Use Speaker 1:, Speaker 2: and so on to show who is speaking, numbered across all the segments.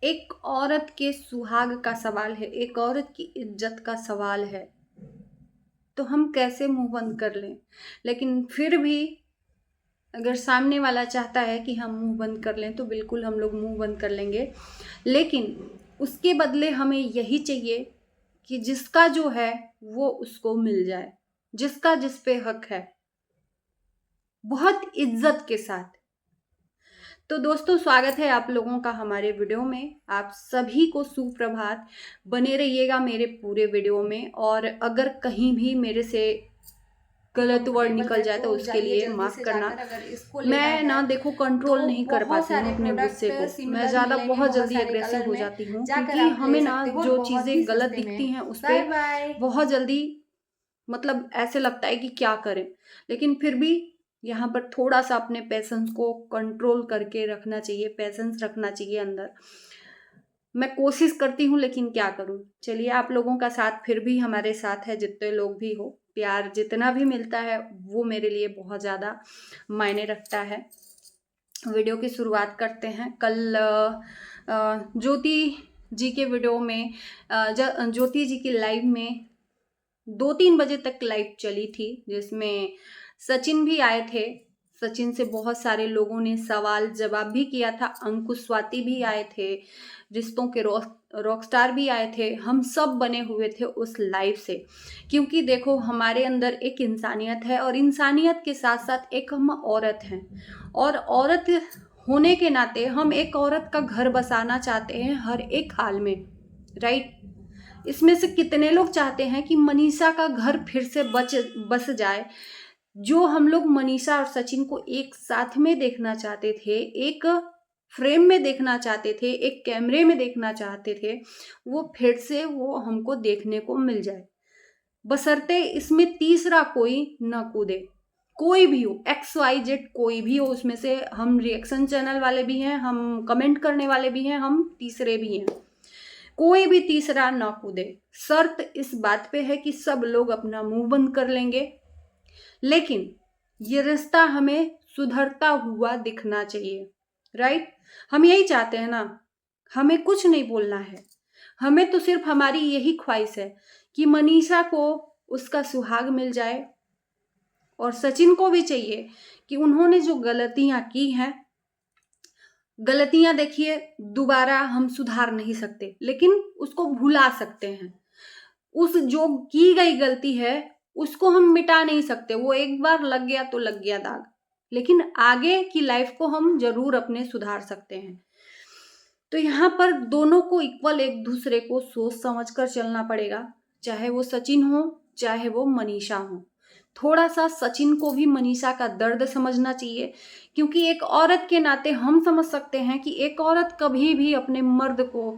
Speaker 1: एक औरत के सुहाग का सवाल है, एक औरत की इज्जत का सवाल है। तो हम कैसे मुंह बंद कर लें? लेकिन फिर भी अगर सामने वाला चाहता है कि हम मुंह बंद कर लें तो बिल्कुल हम लोग मुंह बंद कर लेंगे। लेकिन उसके बदले हमें यही चाहिए कि जिसका जो है वो उसको मिल जाए, जिसका जिस पे हक है, बहुत इज्जत के साथ। तो दोस्तों, स्वागत है आप लोगों का हमारे वीडियो में। आप सभी को सुप्रभात। बने रहिएगा मेरे पूरे वीडियो में। और अगर कहीं भी मेरे से गलत वर्ड निकल जाए तो उसके लिए माफ करना। मैं ना देखो कंट्रोल नहीं कर पाती हूँ अपने गुस्से को। मैं ज़्यादा बहुत जल्दी एग्रेसिव हो जाती हूँ, क्योंकि हमें ना जो चीज़ें गलत दिखती हैं उस पर बहुत जल्दी मतलब ऐसे लगता है कि क्या करें। लेकिन फिर भी यहाँ पर थोड़ा सा अपने पेशेंस को कंट्रोल करके रखना चाहिए, पेशेंस रखना चाहिए अंदर। मैं कोशिश करती हूँ, लेकिन क्या करूँ। चलिए, आप लोगों का साथ फिर भी हमारे साथ है, जितने लोग भी हो, प्यार जितना भी मिलता है वो मेरे लिए बहुत ज़्यादा मायने रखता है। वीडियो की शुरुआत करते हैं। कल ज्योति जी के वीडियो में, ज्योति जी की लाइव में 2-3 बजे तक लाइव चली थी, जिसमें सचिन भी आए थे। सचिन से बहुत सारे लोगों ने सवाल जवाब भी किया था। अंकुश स्वाति भी आए थे, रिश्तों के रॉकस्टार भी आए थे। हम सब बने हुए थे उस लाइव से, क्योंकि देखो हमारे अंदर एक इंसानियत है और इंसानियत के साथ साथ एक हम औरत हैं। और औरत होने के नाते हम एक औरत का घर बसाना चाहते हैं हर एक हाल में, राइट। इसमें से कितने लोग चाहते हैं कि मनीषा का घर फिर से बस जाए। जो हम लोग मनीषा और सचिन को एक साथ में देखना चाहते थे, एक फ्रेम में देखना चाहते थे, एक कैमरे में देखना चाहते थे, वो फिर से वो हमको देखने को मिल जाए। बशर्ते इसमें तीसरा कोई न कूदे। कोई भी हो, XYZ कोई भी हो उसमें से। हम रिएक्शन चैनल वाले भी हैं, हम कमेंट करने वाले भी हैं, हम तीसरे भी हैं। कोई भी तीसरा ना कूदे। शर्त इस बात पे है कि सब लोग अपना मुंह बंद कर लेंगे, लेकिन ये रिश्ता हमें सुधरता हुआ दिखना चाहिए, राइट। हम यही चाहते हैं ना, हमें कुछ नहीं बोलना है। हमें तो सिर्फ हमारी यही ख्वाहिश है कि मनीषा को उसका सुहाग मिल जाए, और सचिन को भी चाहिए कि उन्होंने जो गलतियां की हैं, गलतियां देखिए दोबारा हम सुधार नहीं सकते, लेकिन उसको भुला सकते हैं। उस जो की गई गलती है उसको हम मिटा नहीं सकते। वो एक बार लग गया तो लग गया दाग, लेकिन आगे की लाइफ को हम जरूर अपने सुधार सकते हैं। तो यहाँ पर दोनों को इक्वल एक दूसरे को सोच समझ कर चलना पड़ेगा, चाहे वो सचिन हो चाहे वो मनीषा हो। थोड़ा सा सचिन को भी मनीषा का दर्द समझना चाहिए, क्योंकि एक औरत के नाते हम समझ सकते हैं कि एक औरत कभी भी अपने मर्द को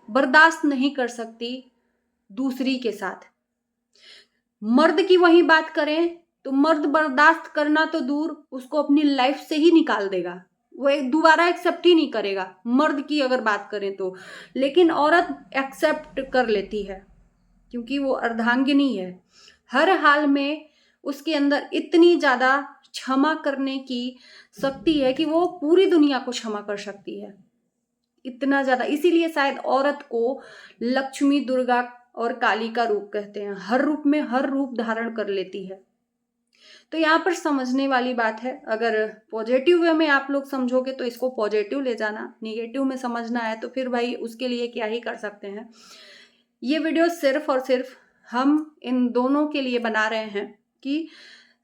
Speaker 1: बर्दाश्त नहीं कर सकती दूसरी के साथ। मर्द की वही बात करें तो मर्द बर्दाश्त करना तो दूर, उसको अपनी लाइफ से ही निकाल देगा। वो एक दोबारा एक्सेप्ट ही नहीं करेगा, मर्द की अगर बात करें तो। लेकिन औरत एक्सेप्ट कर लेती है, क्योंकि वो अर्धांगिनी है। हर हाल में उसके अंदर इतनी ज्यादा क्षमा करने की शक्ति है कि वो पूरी दुनिया को क्षमा कर सकती है, इतना ज्यादा। इसीलिए शायद औरत को लक्ष्मी, दुर्गा और काली का रूप कहते हैं। हर रूप में हर रूप धारण कर लेती है। तो यहाँ पर समझने वाली बात है। अगर पॉजिटिव वे में आप लोग समझोगे तो इसको पॉजिटिव ले जाना, निगेटिव में समझना है तो फिर भाई उसके लिए क्या ही कर सकते हैं। ये वीडियो सिर्फ और सिर्फ हम इन दोनों के लिए बना रहे हैं कि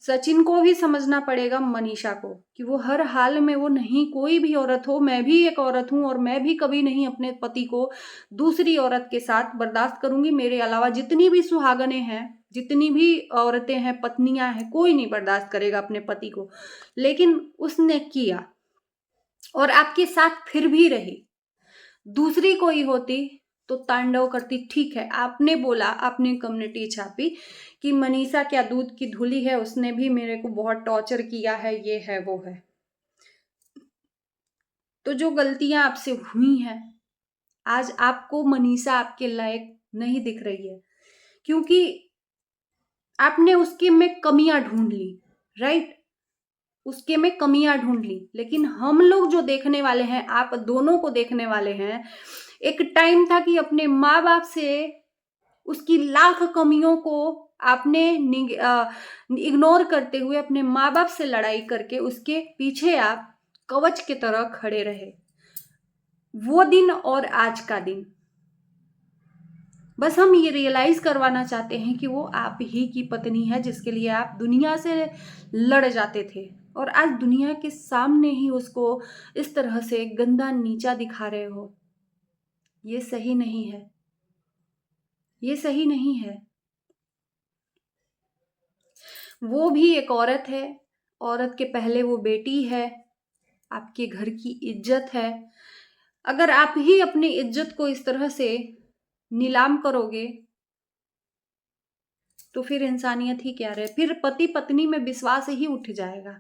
Speaker 1: सचिन को भी समझना पड़ेगा मनीषा को, कि वो हर हाल में, वो नहीं कोई भी औरत हो, मैं भी एक औरत हूं और मैं भी कभी नहीं अपने पति को दूसरी औरत के साथ बर्दाश्त करूंगी। मेरे अलावा जितनी भी सुहागने हैं, जितनी भी औरतें हैं, पत्नियां हैं, कोई नहीं बर्दाश्त करेगा अपने पति को। लेकिन उसने किया और आपके साथ फिर भी रही। दूसरी कोई होती तो तांडव करती। ठीक है, आपने बोला, आपने कम्युनिटी छापी कि मनीषा क्या दूध की धूली है, उसने भी मेरे को बहुत टॉर्चर किया है, ये है वो है। तो जो गलतियां आपसे हुई हैं, आज आपको मनीषा आपके लायक नहीं दिख रही है, क्योंकि आपने उसके में कमियां ढूंढ ली, राइट। उसके में कमियां ढूंढ ली। लेकिन हम लोग जो देखने वाले हैं, आप दोनों को देखने वाले हैं, एक टाइम था कि अपने माँ बाप से उसकी लाख कमियों को आपने इग्नोर करते हुए अपने माँ बाप से लड़ाई करके उसके पीछे आप कवच की तरह खड़े रहे। वो दिन और आज का दिन, बस हम ये रियलाइज करवाना चाहते हैं कि वो आप ही की पत्नी है जिसके लिए आप दुनिया से लड़ जाते थे, और आज दुनिया के सामने ही उसको इस तरह से गंदा नीचा दिखा रहे हो। ये सही नहीं है, ये सही नहीं है। वो भी एक औरत है, औरत के पहले वो बेटी है, आपके घर की इज्जत है। अगर आप ही अपनी इज्जत को इस तरह से नीलाम करोगे तो फिर इंसानियत ही क्या रहे, फिर पति पत्नी में विश्वास ही उठ जाएगा।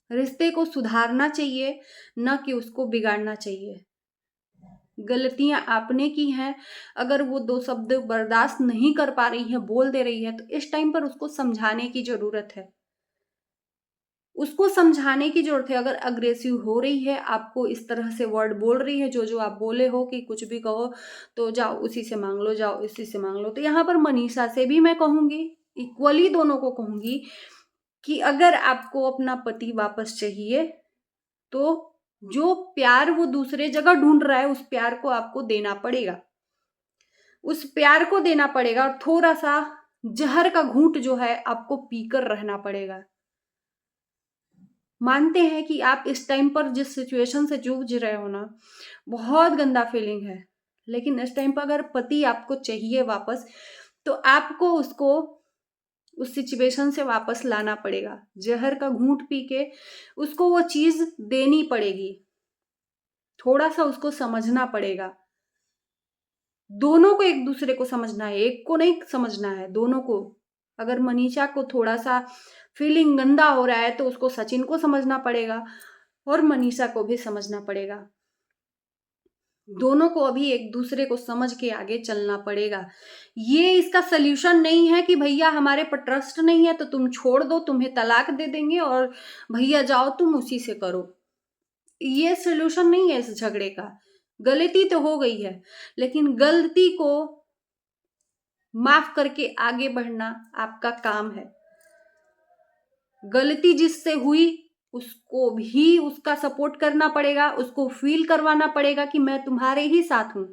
Speaker 1: रिश्ते को सुधारना चाहिए, न कि उसको बिगाड़ना चाहिए। गलतियां आपने की हैं, अगर वो दो शब्द बर्दाश्त नहीं कर पा रही है, बोल दे रही है, तो इस टाइम पर उसको समझाने की जरूरत है। उसको समझाने की जरूरत है। अगर अग्रेसिव हो रही है, आपको इस तरह से वर्ड बोल रही है, जो जो आप बोले हो कि कुछ भी कहो तो जाओ उसी से मांग लो, जाओ इसी से मांग लो, तो यहाँ पर मनीषा से भी मैं कहूंगी, इक्वली दोनों को कहूंगी कि अगर आपको अपना पति वापस चाहिए तो जो प्यार वो दूसरे जगह ढूंढ रहा है, उस प्यार को आपको देना पड़ेगा, उस प्यार को देना पड़ेगा, और थोड़ा सा जहर का घूंट जो है आपको पीकर रहना पड़ेगा। मानते हैं कि आप इस टाइम पर जिस सिचुएशन से जूझ रहे हो ना, बहुत गंदा फीलिंग है, लेकिन इस टाइम पर अगर पति आपको चाहिए वापस, तो आपको उसको उस सिचुएशन से वापस लाना पड़ेगा। जहर का घूंट पी के उसको वो चीज देनी पड़ेगी, थोड़ा सा उसको समझना पड़ेगा। दोनों को एक दूसरे को समझना है, एक को नहीं समझना है, दोनों को। अगर मनीषा को थोड़ा सा फीलिंग गंदा हो रहा है तो उसको सचिन को समझना पड़ेगा और मनीषा को भी समझना पड़ेगा। दोनों को अभी एक दूसरे को समझ के आगे चलना पड़ेगा। ये इसका सल्यूशन नहीं है कि भैया हमारे पर ट्रस्ट नहीं है तो तुम छोड़ दो, तुम्हें तलाक दे देंगे और भैया जाओ तुम उसी से करो। ये सल्यूशन नहीं है इस झगड़े का। गलती तो हो गई है, लेकिन गलती को माफ करके आगे बढ़ना आपका काम है। गलती जिससे हुई उसको भी उसका सपोर्ट करना पड़ेगा, उसको फील करवाना पड़ेगा कि मैं तुम्हारे ही साथ हूं।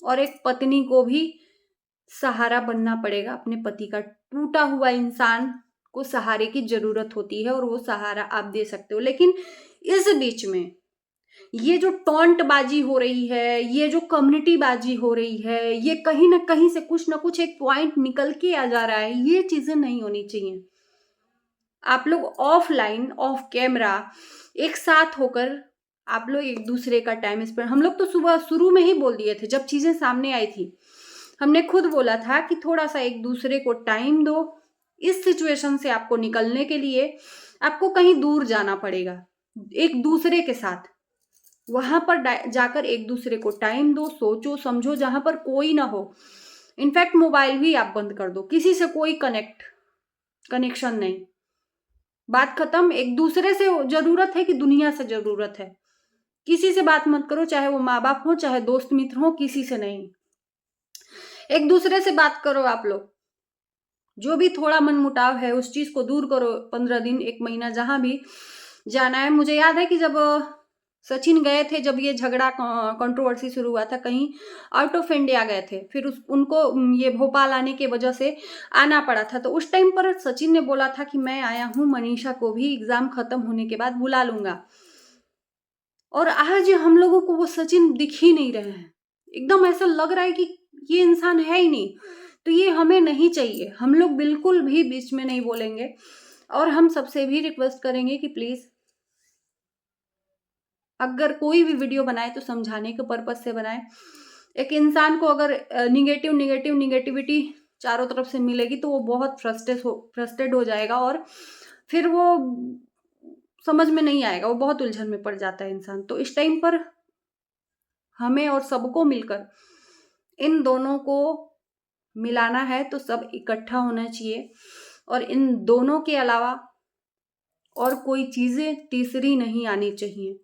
Speaker 1: और एक पत्नी को भी सहारा बनना पड़ेगा अपने पति का। टूटा हुआ इंसान को सहारे की जरूरत होती है और वो सहारा आप दे सकते हो। लेकिन इस बीच में ये जो टॉन्ट बाजी हो रही है, ये जो कम्युनिटी बाजी हो रही है, ये कहीं ना कहीं से कुछ ना कुछ एक पॉइंट निकल के आ जा रहा है। ये चीजें नहीं होनी चाहिए। आप लोग ऑफलाइन ऑफ कैमरा एक साथ होकर आप लोग एक दूसरे का टाइम स्पेंड, हम लोग तो सुबह शुरू में ही बोल दिए थे जब चीजें सामने आई थी, हमने खुद बोला था कि थोड़ा सा एक दूसरे को टाइम दो। इस सिचुएशन से आपको निकलने के लिए आपको कहीं दूर जाना पड़ेगा एक दूसरे के साथ। वहां पर जाकर एक दूसरे को टाइम दो, सोचो समझो, जहां पर कोई ना हो। इनफैक्ट मोबाइल भी आप बंद कर दो, किसी से कोई कनेक्शन नहीं, बात खत्म। एक दूसरे से जरूरत है कि दुनिया से जरूरत है, किसी से बात मत करो, चाहे वो माँ बाप हो चाहे दोस्त मित्र हो, किसी से नहीं। एक दूसरे से बात करो। आप लोग जो भी थोड़ा मन मुटाव है उस चीज को दूर करो। 15 दिन 1 महीना जहां भी जाना है। मुझे याद है कि जब सचिन गए थे, जब ये झगड़ा कंट्रोवर्सी शुरू हुआ था, कहीं आउट ऑफ इंडिया गए थे, फिर उनको ये भोपाल आने की वजह से आना पड़ा था। तो उस टाइम पर सचिन ने बोला था कि मैं आया हूं, मनीषा को भी एग्जाम खत्म होने के बाद बुला लूंगा। और आज हम लोगों को वो सचिन दिख ही नहीं रहे हैं। एकदम ऐसा लग रहा है कि ये इंसान है ही नहीं। तो ये हमें नहीं चाहिए। हम लोग बिल्कुल भी बीच में नहीं बोलेंगे और हम सबसे भी रिक्वेस्ट करेंगे कि प्लीज अगर कोई भी वीडियो बनाए तो समझाने के पर्पज से बनाए। एक इंसान को अगर निगेटिविटी चारों तरफ से मिलेगी तो वो बहुत फ्रस्ट्रेट हो जाएगा और फिर वो समझ में नहीं आएगा, वो बहुत उलझन में पड़ जाता है इंसान। तो इस टाइम पर हमें और सबको मिलकर इन दोनों को मिलाना है, तो सब इकट्ठा होना चाहिए और इन दोनों के अलावा और कोई चीजें तीसरी नहीं आनी चाहिए,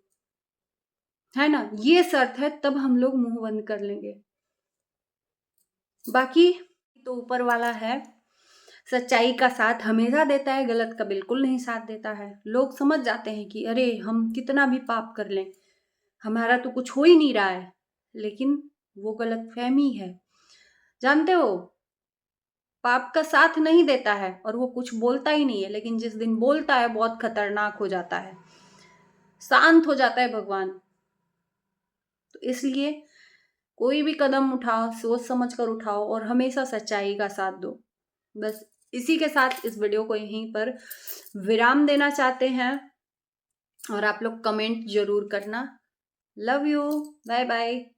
Speaker 1: है ना। ये शर्त है, तब हम लोग मुंह बंद कर लेंगे। बाकी तो ऊपर वाला है, सच्चाई का साथ हमेशा देता है, गलत का बिल्कुल नहीं साथ देता है। लोग समझ जाते हैं कि अरे हम कितना भी पाप कर लें, हमारा तो कुछ हो ही नहीं रहा है, लेकिन वो गलतफहमी है। जानते हो, पाप का साथ नहीं देता है और वो कुछ बोलता ही नहीं है, लेकिन जिस दिन बोलता है बहुत खतरनाक हो जाता है, शांत हो जाता है भगवान। तो इसलिए कोई भी कदम उठाओ, सोच समझ कर उठाओ और हमेशा सच्चाई का साथ दो। बस इसी के साथ इस वीडियो को यहीं पर विराम देना चाहते हैं, और आप लोग कमेंट जरूर करना। Love you, bye bye.